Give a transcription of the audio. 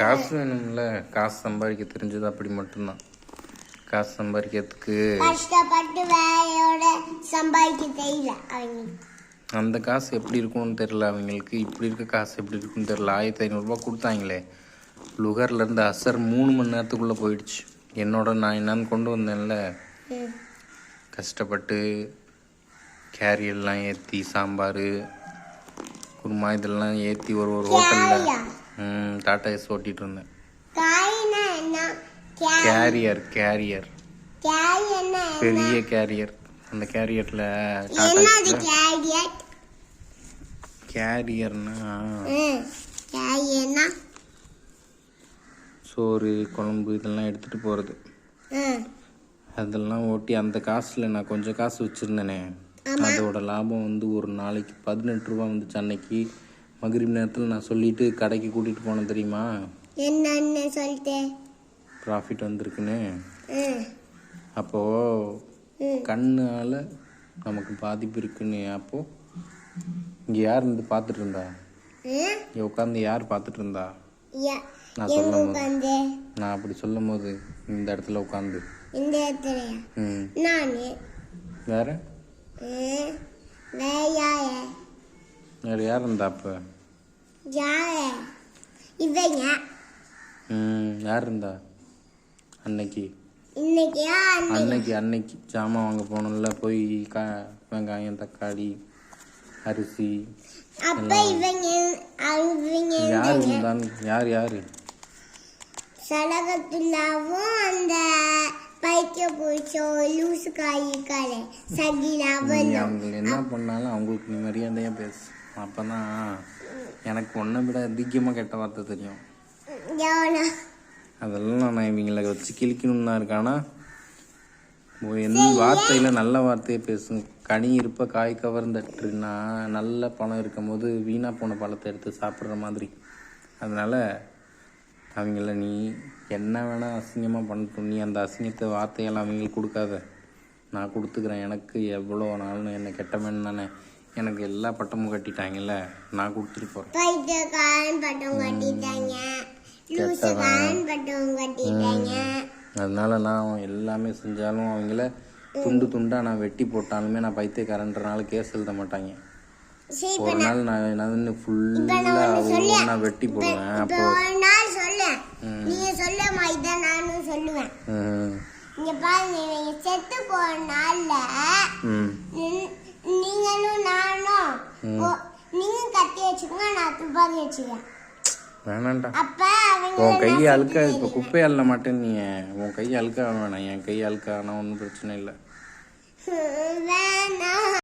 காசு வேணும்ல, காசு சம்பாதிக்க தெரிஞ்சது அப்படி மட்டும்தான். காசு சம்பாதிக்கிறதுக்கு கஷ்டப்பட்டு வேலையோட சம்பாதிக்க தெரியல அவங்களுக்கு. அந்த காசு எப்படி இருக்கும்னு தெரியல அவங்களுக்கு. இப்படி இருக்க காசு எப்படி இருக்குன்னு தெரியல. 1500 கொடுத்தாங்களே, லுகர்லேருந்து அசர் 3 மணி நேரத்துக்குள்ளே போயிடுச்சு. என்னோட நான் என்னன்னு கொண்டு வந்தேன்ல, கஷ்டப்பட்டு கேரியர்லாம் ஏற்றி சாம்பார் குருமா இதெல்லாம் ஏற்றி ஒரு ஹோட்டலில் டாட்டா ஏஸ் ஓட்டிகிட்டு இருந்தேன். கேரியர் பெரிய கேரியர். அந்த கேரியரில் கேரியர்னா சோறு குழம்பு இதெல்லாம் எடுத்துகிட்டு போகிறது. அதெல்லாம் ஓட்டி அந்த காசில் நான் கொஞ்சம் காசு வச்சுருந்தேனே, அதோட லாபம் வந்து ஒரு நாளைக்கு 18 ரூபா வந்துச்சு. அன்னைக்கு மகரிப் நேரத்தில் நான் சொல்லிட்டு கடைக்கு கூட்டிகிட்டு போனேன் தெரியுமா, என்ன சொல்லிட்டு ப்ராஃபிட் வந்திருக்குன்னு. அப்போது கண்ணால் நமக்கு பாதிப்பு இருக்குன்னு. அப்போது இங்கே யார் இருந்து பார்த்துட்டு இருந்தா, இங்கே உட்காந்து யார் பார்த்துட்டு இருந்தா? நான் சொல்லும் போது, நான் அப்படி சொல்லும் போது இந்த இடத்துல உட்காந்து வேற வேற யார் இருந்தா? அப்போ யார் இருந்தா? அன்னைக்கு ஜாமான் வாங்க போனோம்ல, போய் வெங்காயம் தக்காளி அரிசி யார் இருந்தான்? யாரு சலகத்துலாவும் அந்த அவங்க என்ன பண்ணாலும் அவங்களுக்கு நீ மரியாதையா பேசு. அப்பதான் எனக்கு ஒன்றை விட அதிகமாக கெட்ட வார்த்தை தெரியும். அதெல்லாம் நான் இவங்களை வச்சு கிழிக்கணும்னு தான் இருக்கானா. எந்த வார்த்தையில் நல்ல வார்த்தையை பேசுங்க. கனி இருப்ப காய் கவர்ந்துட்டுனா நல்ல பணம் இருக்கும் போது வீணாக போன பழத்தை எடுத்து சாப்பிட்ற மாதிரி. அதனால் அவங்கள நீ என்ன வேணால் அசிங்கமாக பண்ணட்டும், நீ அந்த அசிங்கத்தை வார்த்தையெல்லாம் அவங்களுக்கு கொடுக்காத. நான் கொடுத்துக்கிறேன். எனக்கு எவ்வளோ நாள்னு என்னை கெட்டவன் தானே, எனக்கு எல்லா பட்டமும் கட்டிட்டாங்கல்ல, நான் கொடுத்துட்டு போகிறேன். அதனால நான் எல்லாமே செஞ்சாலும் அவங்கள துண்டு துண்டாக நான் வெட்டி போட்டாலுமே நான் பைத்தியக்காரன்றனால கேஸ் எழுத மாட்டாங்க. ஒரு நாள் நான் என்ன ஃபுல்லாக ஒவ்வொன்றா வெட்டி போடுவேன். அப்போ நீங்க சொல்லுமா, இத நானும் சொல்லுவேன். இங்க பாருங்க, செத்து போன நாள்ல நீங்களும் நானும் நீங்க கத்தி வச்சுக்கோங்க, நான் துப்பாக்கி வச்சுக்கேன். வேணாண்டா, உன் கையை அழுக்கா இப்போ குப்பை அள்ள மாட்டேன். நீ உன் கையை அழுக்கா வேணாம், என் கையை அழுக்கானா ஒன்றும் பிரச்சனை இல்லை.